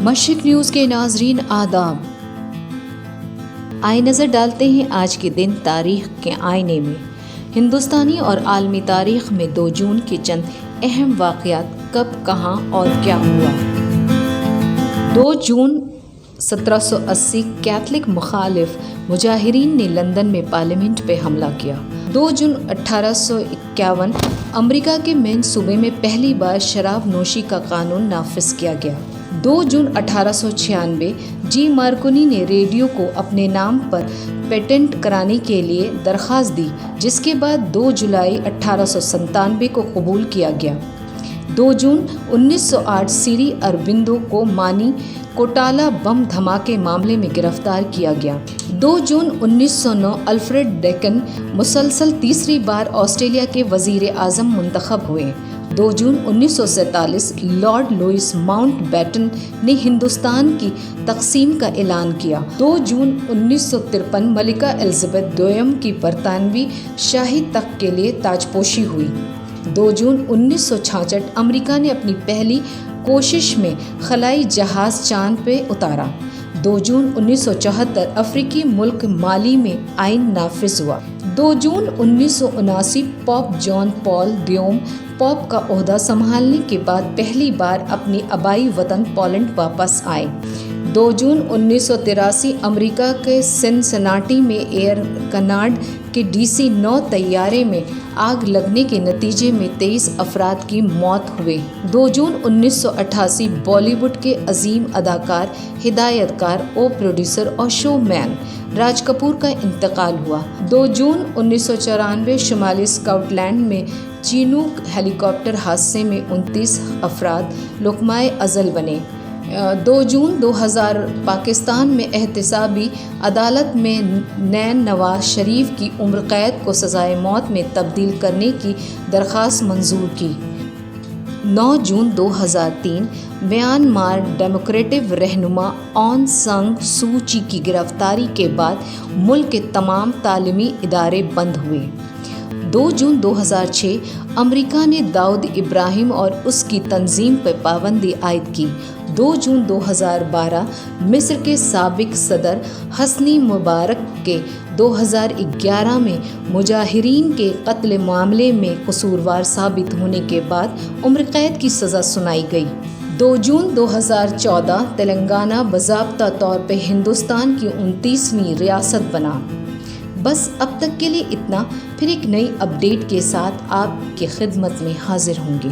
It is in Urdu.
مشرق نیوز کے ناظرین آداب، آئے نظر ڈالتے ہیں آج کے دن تاریخ کے آئینے میں۔ ہندوستانی اور عالمی تاریخ میں 2 جون کے چند اہم واقعات کب، کہاں اور کیا ہوا۔ 2 جون 1780 کیتھولک مخالف مظاہرین نے لندن میں پارلیمنٹ پہ حملہ کیا۔ 2 جون 1851 امریکہ کے مین صوبے میں پہلی بار شراب نوشی کا قانون نافذ کیا گیا۔ 2 جون 1896 جی مارکونی نے ریڈیو کو اپنے نام پر پیٹنٹ کرانے کے لیے درخواست دی، جس کے بعد 2 جولائی 1897 کو قبول کیا گیا۔ 2 جون 1908 سری اروبندو کو مانی کوٹالہ بم دھماکے معاملے میں گرفتار کیا گیا۔ 2 جون 1909 الفریڈ ڈیکن مسلسل تیسری بار آسٹریلیا کے وزیر اعظم منتخب ہوئے۔ 2 جون 1947 لارڈ لوئس ماؤنٹ بیٹن نے ہندوستان کی تقسیم کا اعلان کیا۔ 2 جون 1953 ملکہ الزبیتھ دوئم کی برطانوی شاہی تخت کے لیے تاجپوشی ہوئی۔ 2 جون 1966 امریکہ نے اپنی پہلی کوشش میں خلائی جہاز چاند پہ اتارا۔ 2 جون 1974 افریقی ملک مالی میں آئین نافذ ہوا۔ 2 جون 1979 پوپ جان پال دوم پوپ کا عہدہ سنبھالنے کے بعد پہلی بار اپنی آبائی وطن پولینڈ واپس آئے۔ 2 جون 1983 امریکہ کے سنسناٹی میں ایئر کناڈا کے DC-9 طیارے میں آگ لگنے کے نتیجے میں 23 افراد کی موت ہوئی۔ 2 جون 1988 بالی ووڈ کے عظیم اداکار، ہدایت کار اور پروڈیوسر اور شو مین راج کپور کا انتقال ہوا۔ 2 جون 1994 شمالی اسکاٹ لینڈ میں چینوک ہیلی کاپٹر حادثے میں 29 افراد لقمۂ ازل بنے۔ 2 جون 2000 پاکستان میں احتسابی عدالت میں نین نواز شریف کی عمر قید کو سزائے موت میں تبدیل کرنے کی درخواست منظور کی۔ 9 جون 2003 میانمار ڈیموکریٹک رہنما آنگ سان سو چی کی گرفتاری کے بعد ملک کے تمام تعلیمی ادارے بند ہوئے۔ 2 جون 2006 امریکہ نے داؤد ابراہیم اور اس کی تنظیم پر پابندی عائد کی۔ 2 جون 2012 مصر کے سابق صدر حسنی مبارک کے 2011 میں مظاہرین کے قتل معاملے میں قصوروار ثابت ہونے کے بعد عمر قید کی سزا سنائی گئی۔ 2 جون 2014 تلنگانہ باضابطہ طور پہ ہندوستان کی 29ویں ریاست بنا۔ بس اب تک کے لیے اتنا، پھر ایک نئی اپڈیٹ کے ساتھ آپ کی خدمت میں حاضر ہوں گے۔